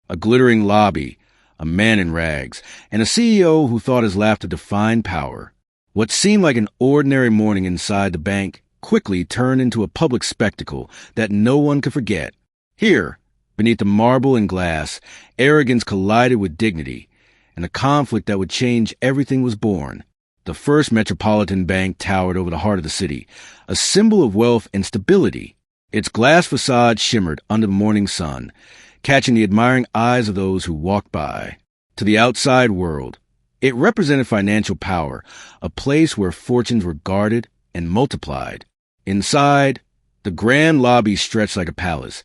A glittering lobby, a man in rags, and a CEO who thought his laughter defined power. What seemed like an ordinary morning inside the bank quickly turned into a public spectacle that no one could forget. Here, beneath the marble and glass, arrogance collided with dignity, and a conflict that would change everything was born. The First Metropolitan Bank towered over the heart of the city, a symbol of wealth and stability. Its glass facade shimmered under the morning sun, catching the admiring eyes of those who walked by. To the outside world, it represented financial power, a place where fortunes were guarded and multiplied. Inside, the grand lobby stretched like a palace,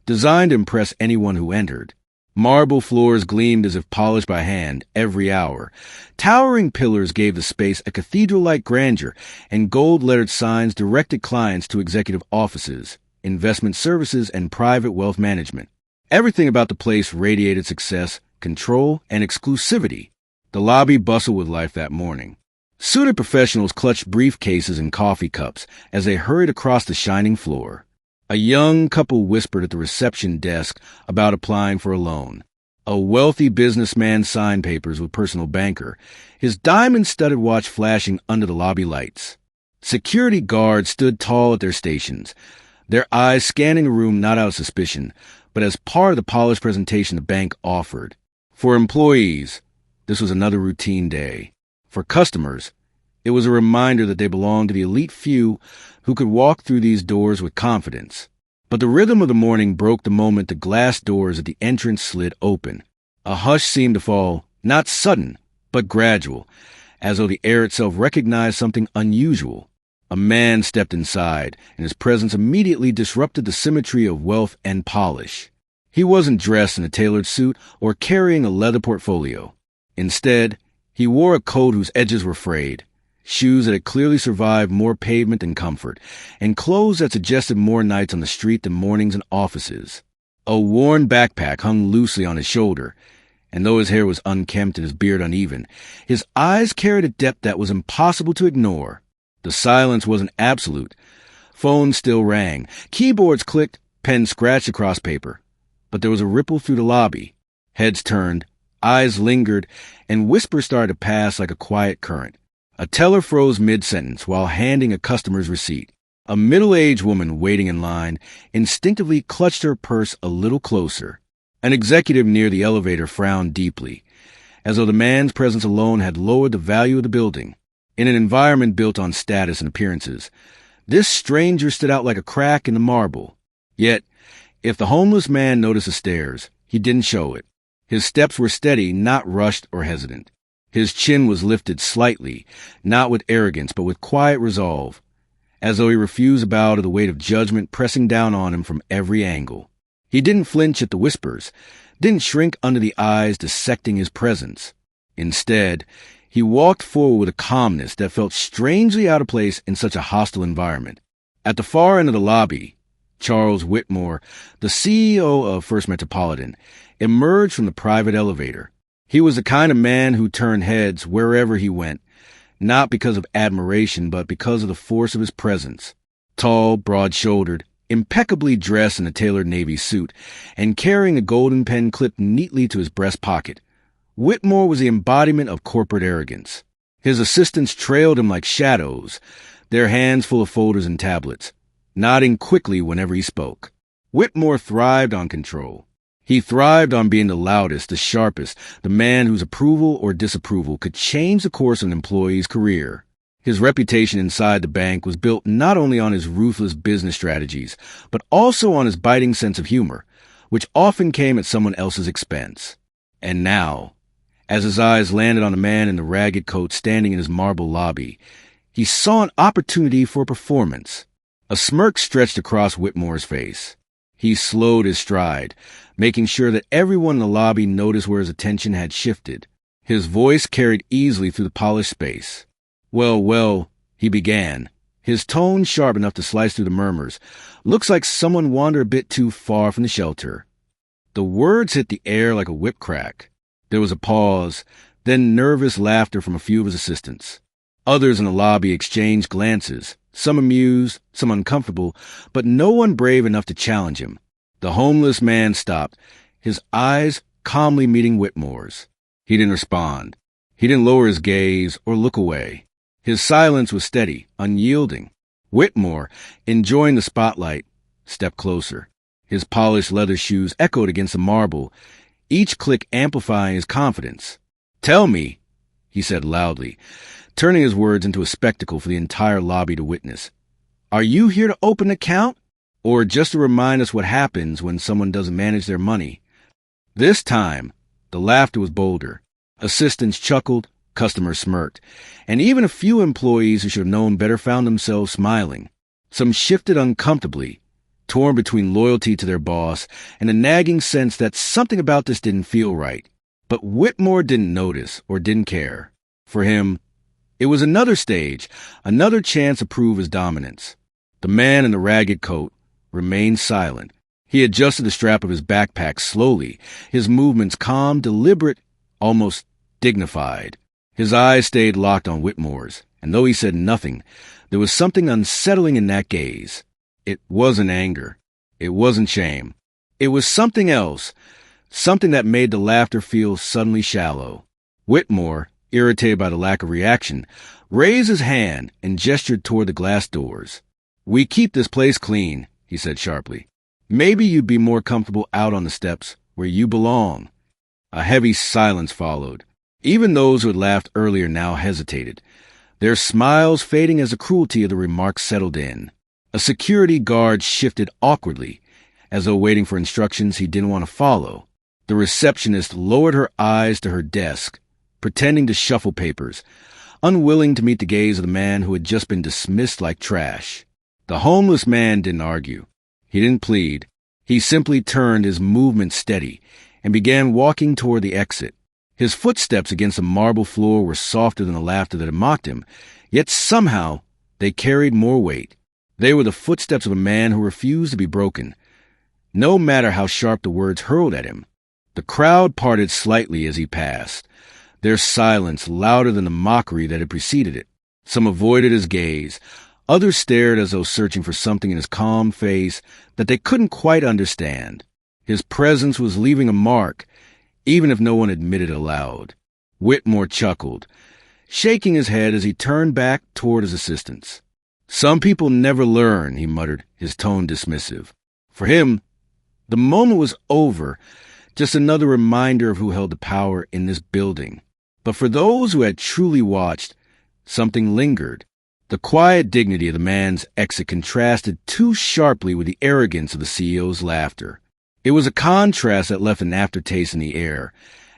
designed to impress anyone who entered. Marble floors gleamed as if polished by hand every hour. Towering pillars gave the space a cathedral-like grandeur, and gold-lettered signs directed clients to executive offices, investment services, and private wealth management. Everything about the place radiated success, control, and exclusivity. The lobby bustled with life that morning. Suited professionals clutched briefcases and coffee cups as they hurried across the shining floor. A young couple whispered at the reception desk about applying for a loan. A wealthy businessman signed papers with personal banker, his diamond-studded watch flashing under the lobby lights. Security guards stood tall at their stations, their eyes scanning the room not out of suspicion, but as part of the polished presentation the bank offered. For employees, this was another routine day. For customers, it was a reminder that they belonged to the elite few who could walk through these doors with confidence. But the rhythm of the morning broke the moment the glass doors at the entrance slid open. A hush seemed to fall, not sudden, but gradual, as though the air itself recognized something unusual. A man stepped inside, and his presence immediately disrupted the symmetry of wealth and polish. He wasn't dressed in a tailored suit or carrying a leather portfolio. Instead, he wore a coat whose edges were frayed, shoes that had clearly survived more pavement than comfort, and clothes that suggested more nights on the street than mornings in offices. A worn backpack hung loosely on his shoulder, and though his hair was unkempt and his beard uneven, his eyes carried a depth that was impossible to ignore. The silence wasn't absolute. Phones still rang, keyboards clicked, pens scratched across paper. But there was a ripple through the lobby. Heads turned, eyes lingered, and whispers started to pass like a quiet current. A teller froze mid-sentence while handing a customer's receipt. A middle-aged woman waiting in line instinctively clutched her purse a little closer. An executive near the elevator frowned deeply, as though the man's presence alone had lowered the value of the building. In an environment built on status and appearances, this stranger stood out like a crack in the marble. Yet, if the homeless man noticed the stares, he didn't show it. His steps were steady, not rushed or hesitant. His chin was lifted slightly, not with arrogance, but with quiet resolve, as though he refused to bow to the weight of judgment pressing down on him from every angle. He didn't flinch at the whispers, didn't shrink under the eyes dissecting his presence. Instead, he walked forward with a calmness that felt strangely out of place in such a hostile environment. At the far end of the lobby, Charles Whitmore, the CEO of First Metropolitan, emerged from the private elevator. He was the kind of man who turned heads wherever he went, not because of admiration, but because of the force of his presence. Tall, broad-shouldered, impeccably dressed in a tailored navy suit, and carrying a golden pen clipped neatly to his breast pocket, Whitmore was the embodiment of corporate arrogance. His assistants trailed him like shadows, their hands full of folders and tablets, nodding quickly whenever he spoke. Whitmore thrived on control. He thrived on being the loudest, the sharpest, the man whose approval or disapproval could change the course of an employee's career. His reputation inside the bank was built not only on his ruthless business strategies, but also on his biting sense of humor, which often came at someone else's expense. And now, as his eyes landed on the man in the ragged coat standing in his marble lobby, he saw an opportunity for a performance. A smirk stretched across Whitmore's face. He slowed his stride, making sure that everyone in the lobby noticed where his attention had shifted. His voice carried easily through the polished space. Well, he began, his tone sharp enough to slice through the murmurs. Looks like someone wandered a bit too far from the shelter. The words hit the air like a whip crack. There was a pause, then nervous laughter from a few of his assistants. Others in the lobby exchanged glances, some amused, some uncomfortable, but no one brave enough to challenge him. The homeless man stopped, his eyes calmly meeting Whitmore's. He didn't respond. He didn't lower his gaze or look away. His silence was steady, unyielding. Whitmore, enjoying the spotlight, stepped closer. His polished leather shoes echoed against the marble, each click amplifying his confidence. "Tell me," he said loudly, turning his words into a spectacle for the entire lobby to witness. "Are you here to open an account? Or just to remind us what happens when someone doesn't manage their money?" This time, the laughter was bolder. Assistants chuckled, customers smirked, and even a few employees who should have known better found themselves smiling. Some shifted uncomfortably, torn between loyalty to their boss and a nagging sense that something about this didn't feel right. But Whitmore didn't notice or didn't care. For him, it was another stage, another chance to prove his dominance. The man in the ragged coat remained silent. He adjusted the strap of his backpack slowly, his movements calm, deliberate, almost dignified. His eyes stayed locked on Whitmore's, and though he said nothing, there was something unsettling in that gaze. It wasn't anger. It wasn't shame. It was something else, something that made the laughter feel suddenly shallow. Whitmore, irritated by the lack of reaction, raised his hand and gestured toward the glass doors. "We keep this place clean," he said sharply. "Maybe you'd be more comfortable out on the steps where you belong." A heavy silence followed. Even those who had laughed earlier now hesitated, their smiles fading as the cruelty of the remark settled in. A security guard shifted awkwardly, as though waiting for instructions he didn't want to follow. The receptionist lowered her eyes to her desk, pretending to shuffle papers, unwilling to meet the gaze of the man who had just been dismissed like trash. The homeless man didn't argue. He didn't plead. He simply turned, his movement steady, and began walking toward the exit. His footsteps against the marble floor were softer than the laughter that had mocked him, yet somehow they carried more weight. They were the footsteps of a man who refused to be broken, no matter how sharp the words hurled at him. The crowd parted slightly as he passed, their silence louder than the mockery that had preceded it. Some avoided his gaze. Others stared as though searching for something in his calm face that they couldn't quite understand. His presence was leaving a mark, even if no one admitted it aloud. Whitmore chuckled, shaking his head as he turned back toward his assistants. "Some people never learn," he muttered, his tone dismissive. For him, the moment was over, just another reminder of who held the power in this building. But for those who had truly watched, something lingered. The quiet dignity of the man's exit contrasted too sharply with the arrogance of the CEO's laughter. It was a contrast that left an aftertaste in the air,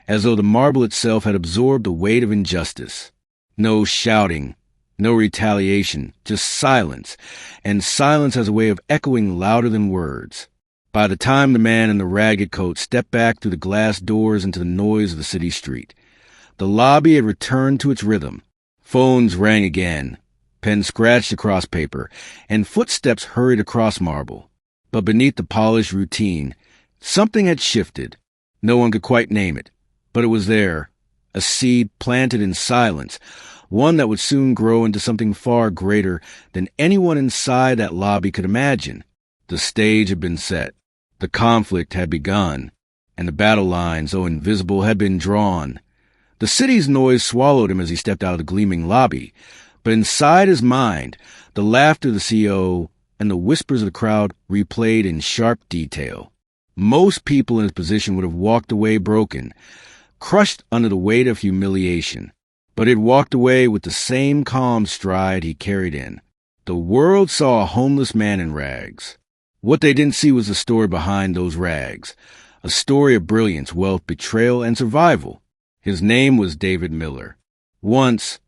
as though the marble itself had absorbed the weight of injustice. No shouting, no retaliation, just silence, and silence has a way of echoing louder than words. By the time the man in the ragged coat stepped back through the glass doors into the noise of the city street, the lobby had returned to its rhythm. Phones rang again, pens scratched across paper, and footsteps hurried across marble. But beneath the polished routine, something had shifted. No one could quite name it, but it was there, a seed planted in silence, one that would soon grow into something far greater than anyone inside that lobby could imagine. The stage had been set, the conflict had begun, and the battle lines, though invisible, had been drawn. The city's noise swallowed him as he stepped out of the gleaming lobby, but inside his mind, the laughter of the CEO and the whispers of the crowd replayed in sharp detail. Most people in his position would have walked away broken, crushed under the weight of humiliation, but he had walked away with the same calm stride he carried in. The world saw a homeless man in rags. What they didn't see was the story behind those rags, a story of brilliance, wealth, betrayal, and survival. His name was David Miller. Once,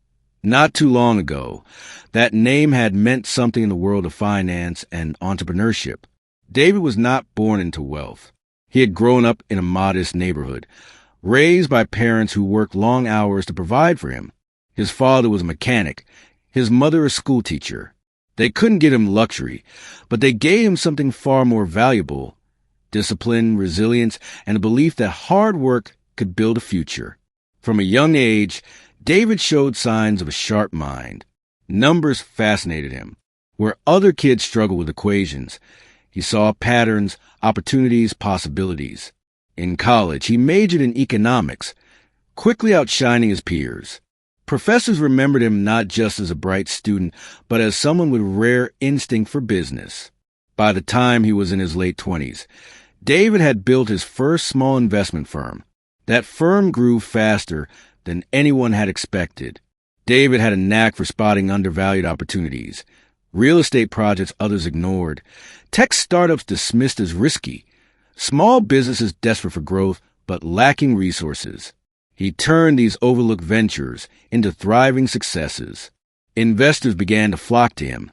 not too long ago, that name had meant something in the world of finance and entrepreneurship. David was not born into wealth. He had grown up in a modest neighborhood, raised by parents who worked long hours to provide for him. His father was a mechanic, his mother a schoolteacher. They couldn't give him luxury, but they gave him something far more valuable: discipline, resilience, and a belief that hard work could build a future. From a young age, David showed signs of a sharp mind. Numbers fascinated him. Where other kids struggled with equations, he saw patterns, opportunities, possibilities. In college, he majored in economics, quickly outshining his peers. Professors remembered him not just as a bright student, but as someone with rare instinct for business. By the time he was in his late 20s, David had built his first small investment firm. That firm grew faster than anyone had expected. David had a knack for spotting undervalued opportunities, real estate projects others ignored, tech startups dismissed as risky, small businesses desperate for growth but lacking resources. He turned these overlooked ventures into thriving successes. Investors began to flock to him,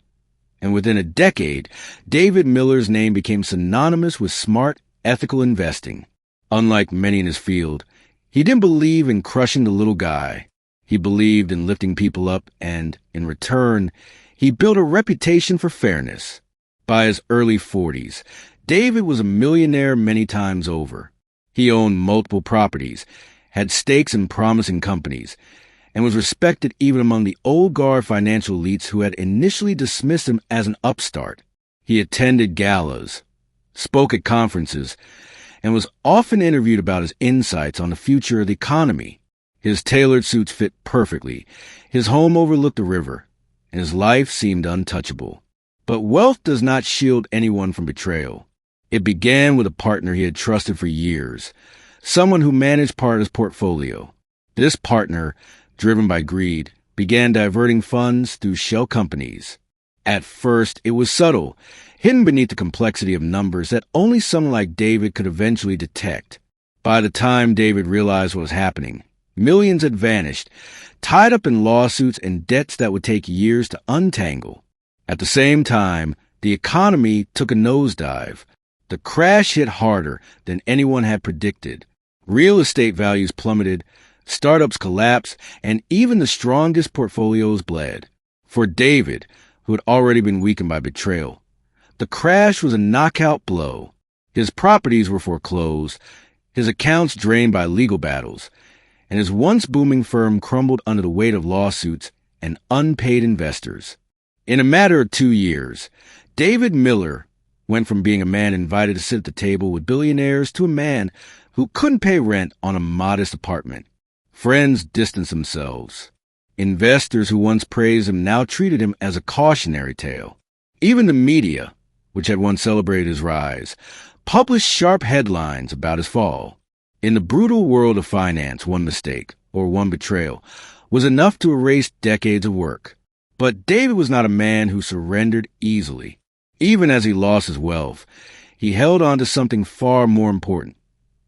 and within a decade, David Miller's name became synonymous with smart, ethical investing. Unlike many in his field, he didn't believe in crushing the little guy. He believed in lifting people up, and, in return, he built a reputation for fairness. By his early 40s, David was a millionaire many times over. He owned multiple properties, had stakes in promising companies, and was respected even among the old guard financial elites who had initially dismissed him as an upstart. He attended galas, spoke at conferences, and was often interviewed about his insights on the future of the economy. His tailored suits fit perfectly, his home overlooked the river, and his life seemed untouchable. But wealth does not shield anyone from betrayal. It began with a partner he had trusted for years, someone who managed part of his portfolio. This partner, driven by greed, began diverting funds through shell companies. At first, it was subtle, hidden beneath the complexity of numbers that only someone like David could eventually detect. By the time David realized what was happening, millions had vanished, tied up in lawsuits and debts that would take years to untangle. At the same time, the economy took a nosedive. The crash hit harder than anyone had predicted. Real estate values plummeted, startups collapsed, and even the strongest portfolios bled. For David, who had already been weakened by betrayal, the crash was a knockout blow. His properties were foreclosed, his accounts drained by legal battles, and his once booming firm crumbled under the weight of lawsuits and unpaid investors. In a matter of 2 years, David Miller went from being a man invited to sit at the table with billionaires to a man who couldn't pay rent on a modest apartment. Friends distanced themselves. Investors who once praised him now treated him as a cautionary tale. Even the media, which had once celebrated his rise, published sharp headlines about his fall. In the brutal world of finance, one mistake, or one betrayal, was enough to erase decades of work. But David was not a man who surrendered easily. Even as he lost his wealth, he held on to something far more important,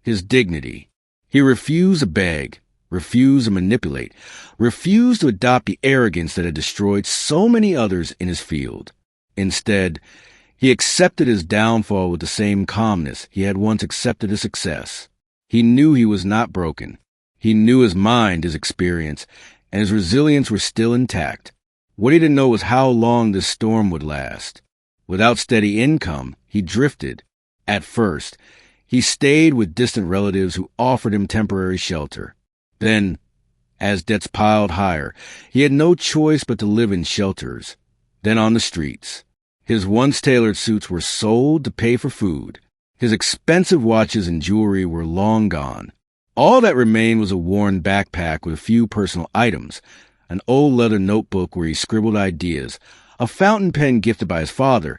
his dignity. He refused to beg, refused to manipulate, refused to adopt the arrogance that had destroyed so many others in his field. Instead, he accepted his downfall with the same calmness he had once accepted his success. He knew he was not broken. He knew his mind, his experience, and his resilience were still intact. What he didn't know was how long this storm would last. Without steady income, he drifted. At first, he stayed with distant relatives who offered him temporary shelter. Then, as debts piled higher, he had no choice but to live in shelters, then on the streets. His once tailored suits were sold to pay for food. His expensive watches and jewelry were long gone. All that remained was a worn backpack with a few personal items, an old leather notebook where he scribbled ideas, a fountain pen gifted by his father,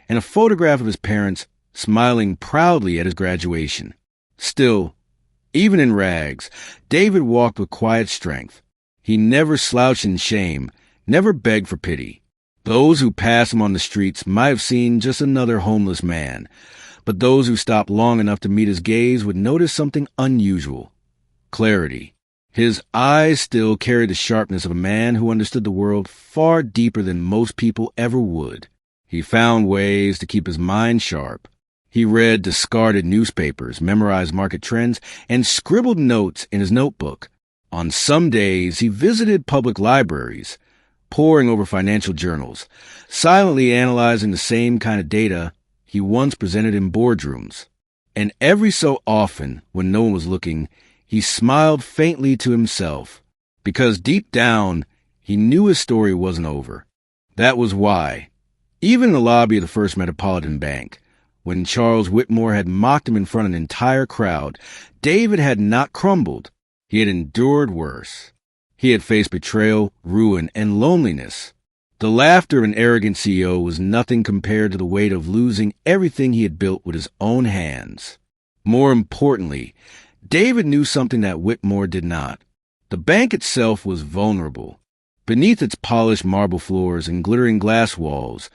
and a photograph of his parents smiling proudly at his graduation. Still, even in rags, David walked with quiet strength. He never slouched in shame, never begged for pity. Those who passed him on the streets might have seen just another homeless man, but those who stopped long enough to meet his gaze would notice something unusual: clarity. His eyes still carried the sharpness of a man who understood the world far deeper than most people ever would. He found ways to keep his mind sharp. He read discarded newspapers, memorized market trends, and scribbled notes in his notebook. On some days, he visited public libraries, poring over financial journals, silently analyzing the same kind of data he once presented in boardrooms. And every so often, when no one was looking, he smiled faintly to himself, because deep down, he knew his story wasn't over. That was why, even in the lobby of the First Metropolitan Bank, When Charles Whitmore had mocked him in front of an entire crowd, David had not crumbled. He had endured worse. He had faced betrayal, ruin, and loneliness. The laughter of an arrogant CEO was nothing compared to the weight of losing everything he had built with his own hands. More importantly, David knew something that Whitmore did not. The bank itself was vulnerable. Beneath its polished marble floors and glittering glass walls,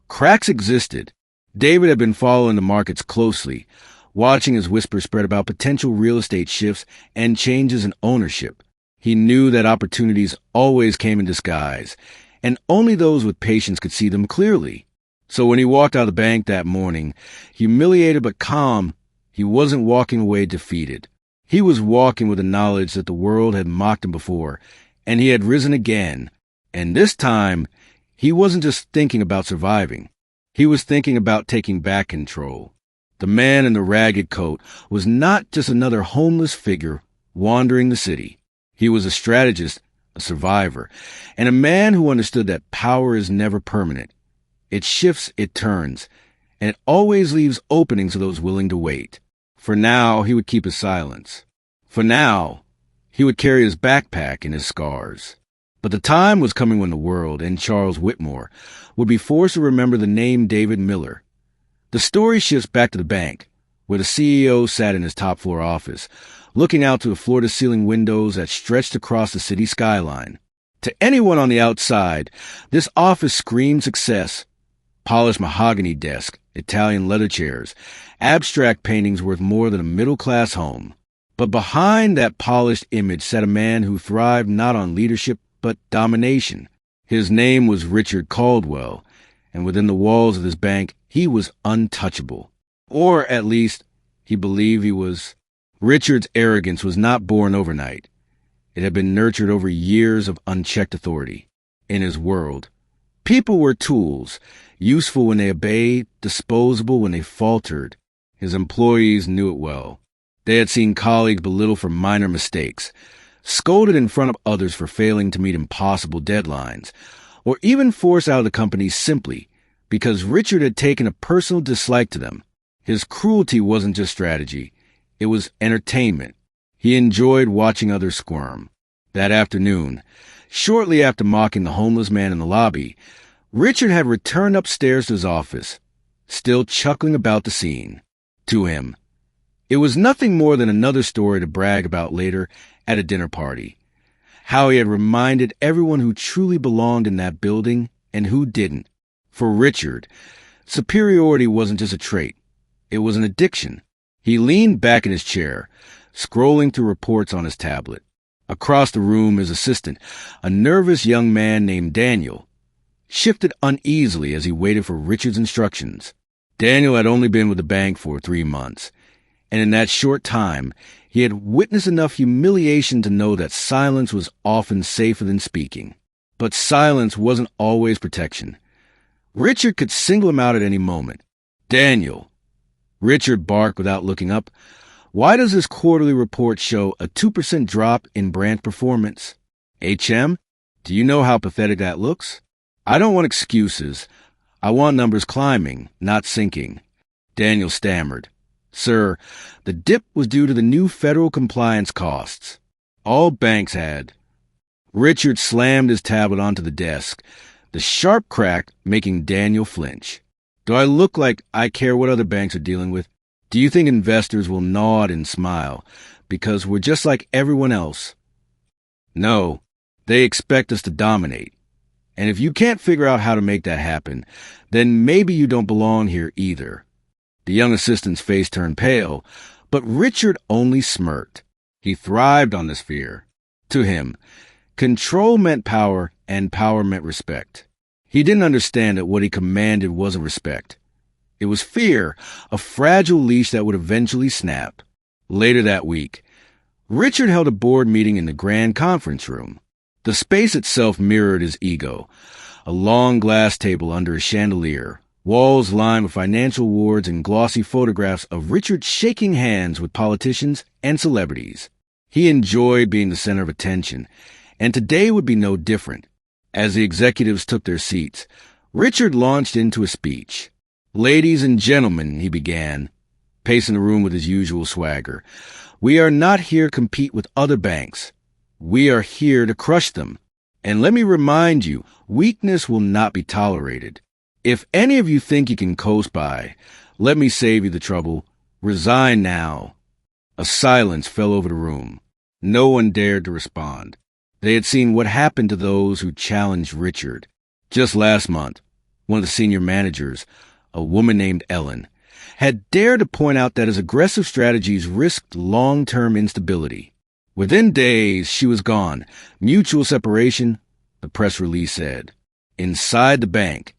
cracks existed. David had been following the markets closely, watching as whispers spread about potential real estate shifts and changes in ownership. He knew that opportunities always came in disguise, and only those with patience could see them clearly. So when he walked out of the bank that morning, humiliated but calm, he wasn't walking away defeated. He was walking with the knowledge that the world had mocked him before, and he had risen again. And this time, he wasn't just thinking about surviving. He was thinking about taking back control. The man in the ragged coat was not just another homeless figure wandering the city. He was a strategist, a survivor, and a man who understood that power is never permanent. It shifts, it turns, and it always leaves openings to those willing to wait. For now, he would keep his silence. For now, he would carry his backpack and his scars. But the time was coming when the world, and Charles Whitmore, would be forced to remember the name David Miller. The story shifts back to the bank, where the CEO sat in his top-floor office, looking out to the floor-to-ceiling windows that stretched across the city skyline. To anyone on the outside, this office screamed success. Polished mahogany desk, Italian leather chairs, abstract paintings worth more than a middle-class home. But behind that polished image sat a man who thrived not on leadership, but domination. His name was Richard Caldwell, and within the walls of this bank, he was untouchable. Or, at least, he believed he was. Richard's arrogance was not born overnight. It had been nurtured over years of unchecked authority. In his world, people were tools, useful when they obeyed, disposable when they faltered. His employees knew it well. They had seen colleagues belittled for minor mistakes, scolded in front of others for failing to meet impossible deadlines, or even forced out of the company simply because Richard had taken a personal dislike to them. His cruelty wasn't just strategy. It was entertainment. He enjoyed watching others squirm. That afternoon, shortly after mocking the homeless man in the lobby, Richard had returned upstairs to his office, still chuckling about the scene. To him, it was nothing more than another story to brag about later at a dinner party. How he had reminded everyone who truly belonged in that building and who didn't. For Richard, superiority wasn't just a trait. It was an addiction. He leaned back in his chair, scrolling through reports on his tablet. Across the room, his assistant, a nervous young man named Daniel, shifted uneasily as he waited for Richard's instructions. Daniel had only been with the bank for 3 months, and in that short time, he had witnessed enough humiliation to know that silence was often safer than speaking. But silence wasn't always protection. Richard could single him out at any moment. "Daniel," Richard barked without looking up, "why does this quarterly report show a 2% drop in brand performance? HM, do you know how pathetic that looks? I don't want excuses. I want numbers climbing, not sinking." Daniel stammered. "Sir, the dip was due to the new federal compliance costs. All banks had." Richard slammed his tablet onto the desk, the sharp crack making Daniel flinch. "Do I look like I care what other banks are dealing with? Do you think investors will nod and smile because we're just like everyone else? No, they expect us to dominate. And if you can't figure out how to make that happen, then maybe you don't belong here either." The young assistant's face turned pale, but Richard only smirked. He thrived on this fear. To him, control meant power, and power meant respect. He didn't understand that what he commanded wasn't respect. It was fear, a fragile leash that would eventually snap. Later that week, Richard held a board meeting in the grand conference room. The space itself mirrored his ego. A long glass table under a chandelier, walls lined with financial awards and glossy photographs of Richard shaking hands with politicians and celebrities. He enjoyed being the center of attention, and today would be no different. As the executives took their seats, Richard launched into a speech. "Ladies and gentlemen," he began, pacing the room with his usual swagger, "we are not here to compete with other banks. We are here to crush them. And let me remind you, weakness will not be tolerated. If any of you think you can coast by, let me save you the trouble. Resign now." A silence fell over the room. No one dared to respond. They had seen what happened to those who challenged Richard. Just last month, one of the senior managers, a woman named Ellen, had dared to point out that his aggressive strategies risked long-term instability. Within days, she was gone. Mutual separation, the press release said. Inside the bank,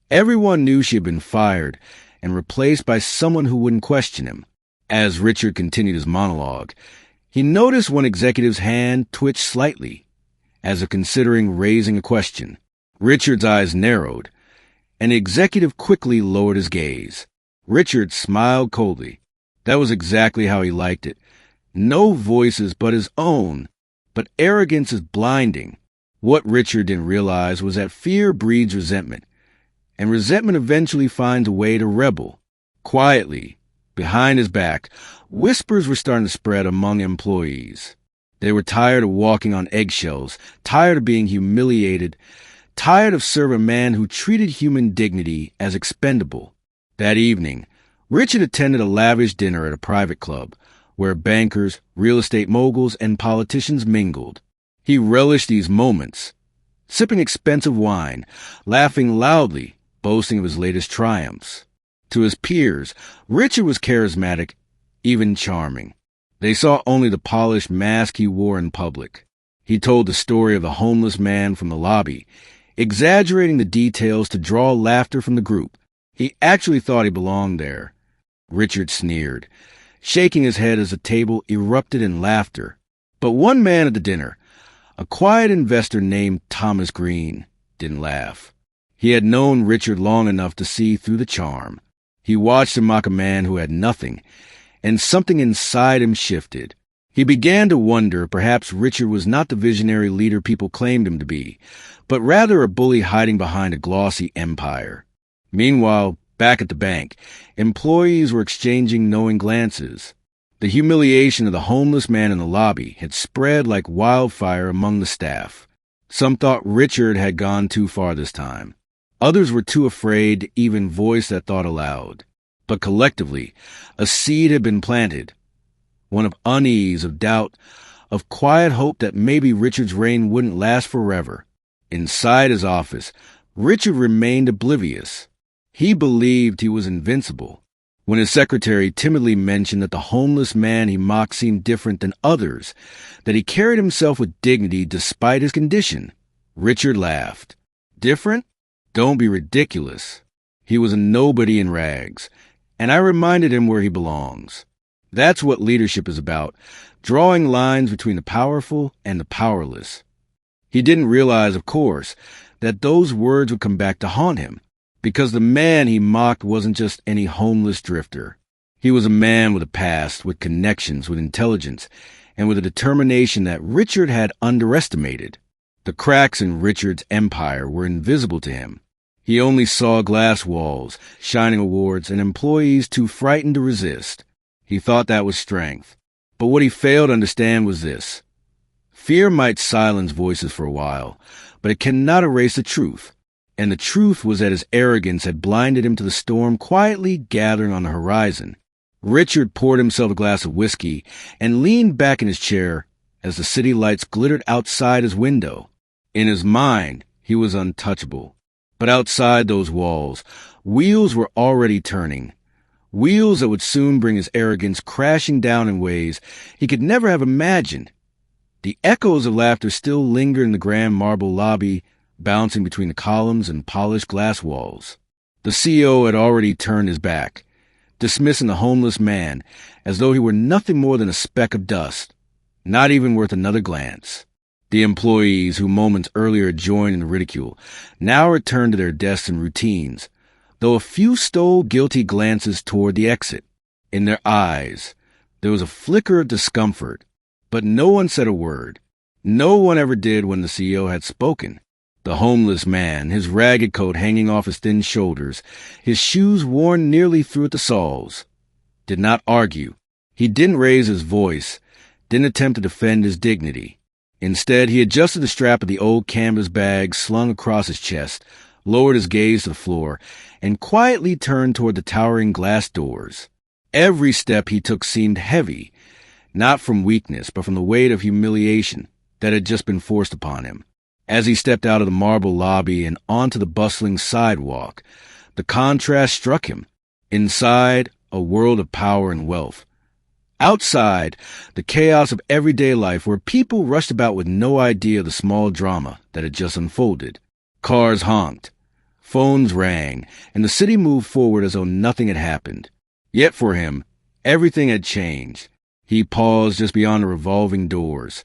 everyone knew she had been fired and replaced by someone who wouldn't question him. As Richard continued his monologue, he noticed one executive's hand twitch slightly, as if considering raising a question. Richard's eyes narrowed, and the executive quickly lowered his gaze. Richard smiled coldly. That was exactly how he liked it. No voices but his own, but arrogance is blinding. What Richard didn't realize was that fear breeds resentment, and resentment eventually finds a way to rebel. Quietly, behind his back, whispers were starting to spread among employees. They were tired of walking on eggshells, tired of being humiliated, tired of serving a man who treated human dignity as expendable. That evening, Richard attended a lavish dinner at a private club, where bankers, real estate moguls, and politicians mingled. He relished these moments, sipping expensive wine, laughing loudly, boasting of his latest triumphs. To his peers, Richard was charismatic, even charming. They saw only the polished mask he wore in public. He told the story of the homeless man from the lobby, exaggerating the details to draw laughter from the group. He actually thought he belonged there. Richard sneered, shaking his head as the table erupted in laughter. But one man at the dinner, a quiet investor named Thomas Green, didn't laugh. He had known Richard long enough to see through the charm. He watched him mock a man who had nothing, and something inside him shifted. He began to wonder if perhaps Richard was not the visionary leader people claimed him to be, but rather a bully hiding behind a glossy empire. Meanwhile, back at the bank, employees were exchanging knowing glances. The humiliation of the homeless man in the lobby had spread like wildfire among the staff. Some thought Richard had gone too far this time. Others were too afraid to even voice that thought aloud. But collectively, a seed had been planted. One of unease, of doubt, of quiet hope that maybe Richard's reign wouldn't last forever. Inside his office, Richard remained oblivious. He believed he was invincible. When his secretary timidly mentioned that the homeless man he mocked seemed different than others, that he carried himself with dignity despite his condition, Richard laughed. Different? Don't be ridiculous. He was a nobody in rags, and I reminded him where he belongs. That's what leadership is about, drawing lines between the powerful and the powerless. He didn't realize, of course, that those words would come back to haunt him, because the man he mocked wasn't just any homeless drifter. He was a man with a past, with connections, with intelligence, and with a determination that Richard had underestimated. The cracks in Richard's empire were invisible to him. He only saw glass walls, shining awards, and employees too frightened to resist. He thought that was strength. But what he failed to understand was this. Fear might silence voices for a while, but it cannot erase the truth. And the truth was that his arrogance had blinded him to the storm quietly gathering on the horizon. Richard poured himself a glass of whiskey and leaned back in his chair as the city lights glittered outside his window. In his mind, he was untouchable. But outside those walls, wheels were already turning. Wheels that would soon bring his arrogance crashing down in ways he could never have imagined. The echoes of laughter still lingered in the grand marble lobby, bouncing between the columns and polished glass walls. The CEO had already turned his back, dismissing the homeless man as though he were nothing more than a speck of dust, not even worth another glance. The employees who moments earlier joined in the ridicule now returned to their desks and routines, though a few stole guilty glances toward the exit. In their eyes, there was a flicker of discomfort, but no one said a word. No one ever did when the CEO had spoken. The homeless man, his ragged coat hanging off his thin shoulders, his shoes worn nearly through at the soles, did not argue. He didn't raise his voice, didn't attempt to defend his dignity. Instead, he adjusted the strap of the old canvas bag slung across his chest, lowered his gaze to the floor, and quietly turned toward the towering glass doors. Every step he took seemed heavy, not from weakness, but from the weight of humiliation that had just been forced upon him. As he stepped out of the marble lobby and onto the bustling sidewalk, the contrast struck him. Inside, a world of power and wealth. Outside, the chaos of everyday life where people rushed about with no idea of the small drama that had just unfolded. Cars honked, phones rang, and the city moved forward as though nothing had happened. Yet for him, everything had changed. He paused just beyond the revolving doors,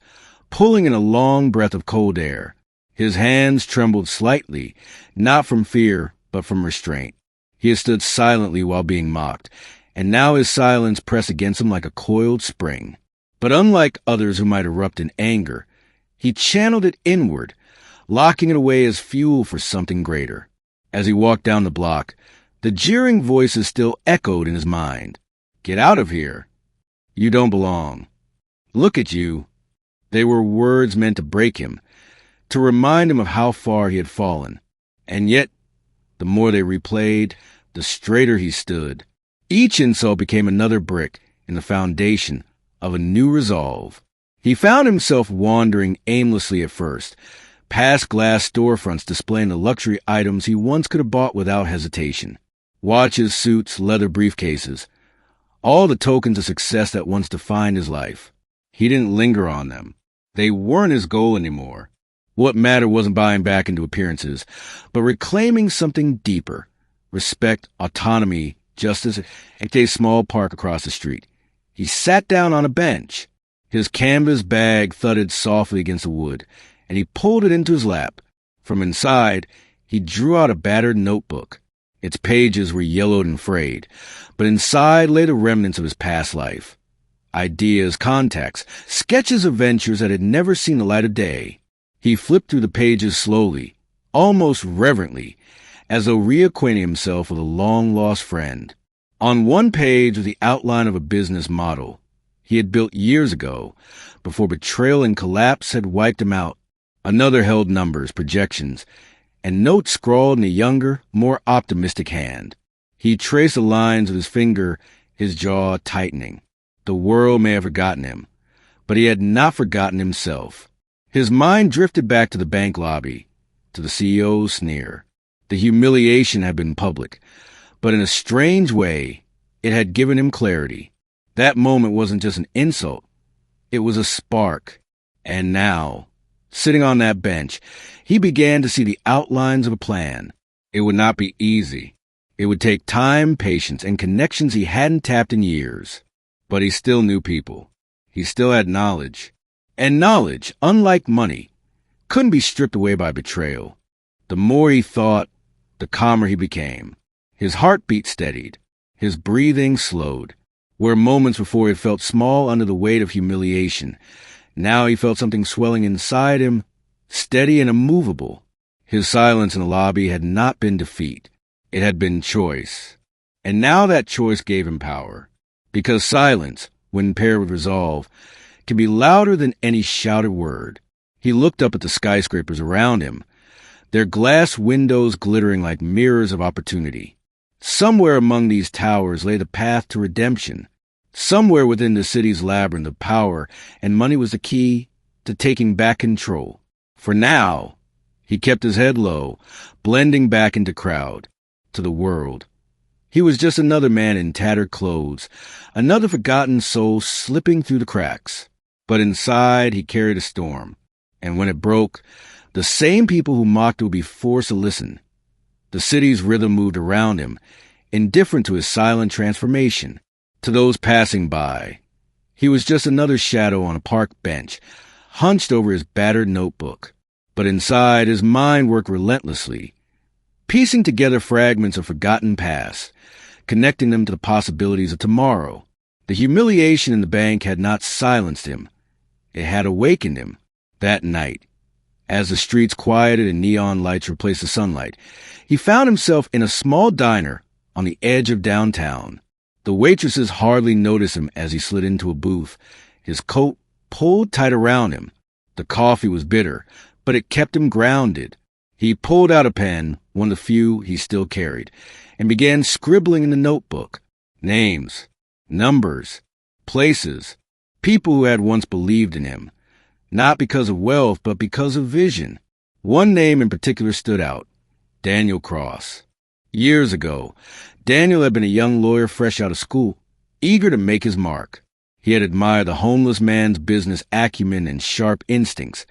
pulling in a long breath of cold air. His hands trembled slightly, not from fear, but from restraint. He had stood silently while being mocked, and now his silence pressed against him like a coiled spring. But unlike others who might erupt in anger, he channeled it inward, locking it away as fuel for something greater. As he walked down the block, the jeering voices still echoed in his mind. "Get out of here. You don't belong. Look at you." They were words meant to break him, to remind him of how far he had fallen. And yet, the more they replayed, the straighter he stood. Each insult became another brick in the foundation of a new resolve. He found himself wandering aimlessly at first, past glass storefronts displaying the luxury items he once could have bought without hesitation. Watches, suits, leather briefcases, all the tokens of success that once defined his life. He didn't linger on them. They weren't his goal anymore. What mattered wasn't buying back into appearances, but reclaiming something deeper. Respect, autonomy, justice, at a small park across the street. He sat down on a bench. His canvas bag thudded softly against the wood, and he pulled it into his lap. From inside, he drew out a battered notebook. Its pages were yellowed and frayed, but inside lay the remnants of his past life. Ideas, contacts, sketches of ventures that had never seen the light of day. He flipped through the pages slowly, almost reverently, as though reacquainting himself with a long-lost friend. On one page was the outline of a business model he had built years ago, before betrayal and collapse had wiped him out. Another held numbers, projections, and notes scrawled in a younger, more optimistic hand. He traced the lines with his finger, his jaw tightening. The world may have forgotten him, but he had not forgotten himself. His mind drifted back to the bank lobby, to the CEO's sneer. The humiliation had been public, but in a strange way, it had given him clarity. That moment wasn't just an insult. It was a spark. And now, sitting on that bench, he began to see the outlines of a plan. It would not be easy. It would take time, patience, and connections he hadn't tapped in years. But he still knew people. He still had knowledge. And knowledge, unlike money, couldn't be stripped away by betrayal. The more he thought, the calmer he became. His heartbeat steadied. His breathing slowed. Where moments before he had felt small under the weight of humiliation, now he felt something swelling inside him, steady and immovable. His silence in the lobby had not been defeat. It had been choice. And now that choice gave him power. Because silence, when paired with resolve, can be louder than any shouted word. He looked up at the skyscrapers around him, their glass windows glittering like mirrors of opportunity. Somewhere among these towers lay the path to redemption. Somewhere within the city's labyrinth of power and money was the key to taking back control. For now, he kept his head low, blending back into crowd, to the world. He was just another man in tattered clothes, another forgotten soul slipping through the cracks. But inside he carried a storm, and when it broke, the same people who mocked would be forced to listen. The city's rhythm moved around him, indifferent to his silent transformation. To those passing by, he was just another shadow on a park bench, hunched over his battered notebook. But inside, his mind worked relentlessly, piecing together fragments of forgotten past, connecting them to the possibilities of tomorrow. The humiliation in the bank had not silenced him. It had awakened him. That night, As the streets quieted and neon lights replaced the sunlight, he found himself in a small diner on the edge of downtown. The waitresses hardly noticed him as he slid into a booth, his coat pulled tight around him. The coffee was bitter, but it kept him grounded. He pulled out a pen, one of the few he still carried, and began scribbling in the notebook. Names, numbers, places, people who had once believed in him. Not because of wealth, but because of vision. One name in particular stood out: Daniel Cross. Years ago, Daniel had been a young lawyer fresh out of school, eager to make his mark. He had admired the homeless man's business acumen and sharp instincts,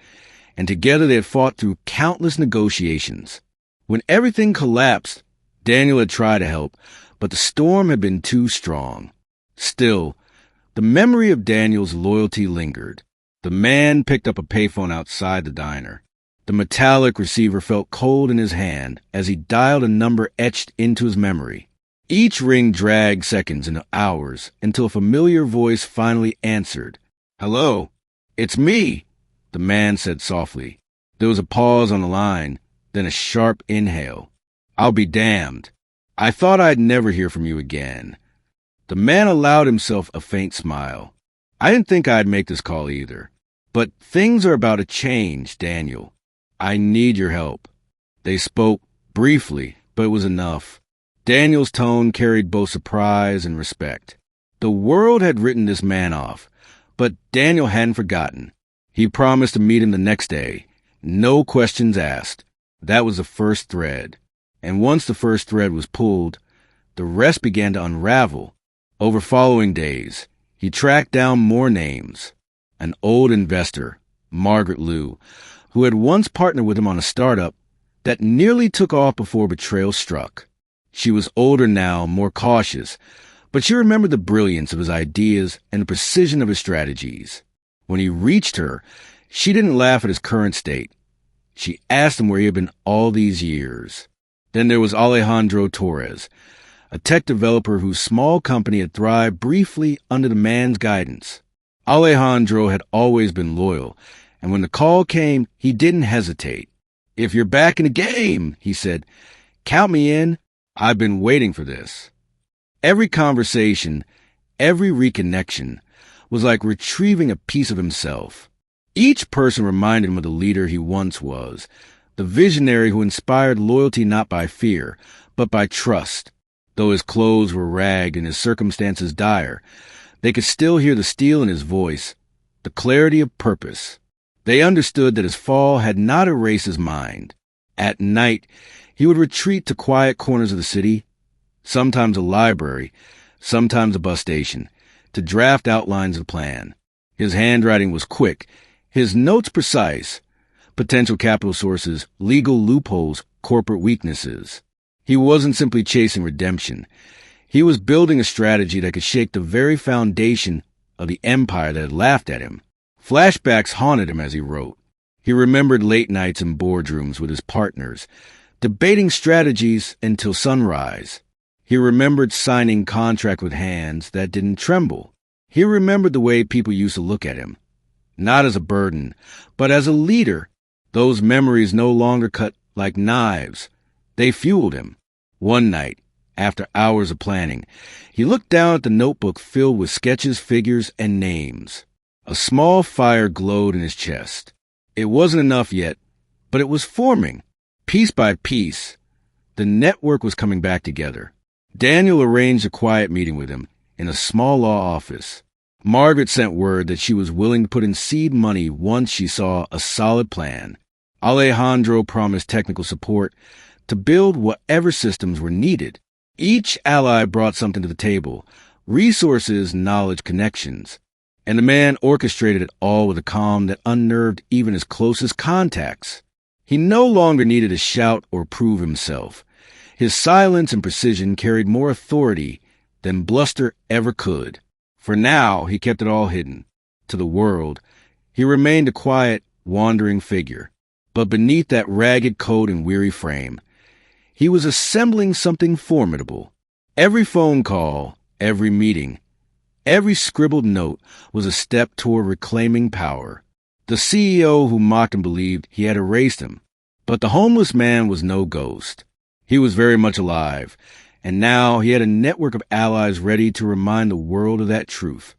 and together they had fought through countless negotiations. When everything collapsed, Daniel had tried to help, but the storm had been too strong. Still, the memory of Daniel's loyalty lingered. The man picked up a payphone outside the diner. The metallic receiver felt cold in his hand as he dialed a number etched into his memory. Each ring dragged seconds into hours until a familiar voice finally answered. "Hello, it's me," the man said softly. There was a pause on the line, then a sharp inhale. "I'll be damned. I thought I'd never hear from you again." The man allowed himself a faint smile. "I didn't think I'd make this call either. But things are about to change, Daniel. I need your help." They spoke briefly, but it was enough. Daniel's tone carried both surprise and respect. The world had written this man off, but Daniel hadn't forgotten. He promised to meet him the next day. No questions asked. That was the first thread. And once the first thread was pulled, the rest began to unravel. Over following days, he tracked down more names. An old investor, Margaret Liu, who had once partnered with him on a startup that nearly took off before betrayal struck. She was older now, more cautious, but she remembered the brilliance of his ideas and the precision of his strategies. When he reached her, she didn't laugh at his current state. She asked him where he had been all these years. Then there was Alejandro Torres, a tech developer whose small company had thrived briefly under the man's guidance. Alejandro had always been loyal, and when the call came, he didn't hesitate. "If you're back in the game," he said, "count me in. I've been waiting for this." Every conversation, every reconnection, was like retrieving a piece of himself. Each person reminded him of the leader he once was, the visionary who inspired loyalty not by fear, but by trust. Though his clothes were ragged and his circumstances dire, they could still hear the steel in his voice, the clarity of purpose. They understood that his fall had not erased his mind. At night, he would retreat to quiet corners of the city, sometimes a library, sometimes a bus station, to draft outlines of the plan. His handwriting was quick, his notes precise, potential capital sources, legal loopholes, corporate weaknesses. He wasn't simply chasing redemption. He was building a strategy that could shake the very foundation of the empire that had laughed at him. Flashbacks haunted him as he wrote. He remembered late nights in boardrooms with his partners, debating strategies until sunrise. He remembered signing contract with hands that didn't tremble. He remembered the way people used to look at him, not as a burden, but as a leader. Those memories no longer cut like knives. They fueled him. One night, after hours of planning, he looked down at the notebook filled with sketches, figures, and names. A small fire glowed in his chest. It wasn't enough yet, but it was forming. Piece by piece, the network was coming back together. Daniel arranged a quiet meeting with him in a small law office. Margaret sent word that she was willing to put in seed money once she saw a solid plan. Alejandro promised technical support to build whatever systems were needed. Each ally brought something to the table: resources, knowledge, connections. And the man orchestrated it all with a calm that unnerved even his closest contacts. He no longer needed to shout or prove himself. His silence and precision carried more authority than bluster ever could. For now, he kept it all hidden. To the world, he remained a quiet, wandering figure. But beneath that ragged coat and weary frame, he was assembling something formidable. Every phone call, every meeting, every scribbled note was a step toward reclaiming power. The CEO who mocked him believed he had erased him. But the homeless man was no ghost. He was very much alive, and now he had a network of allies ready to remind the world of that truth.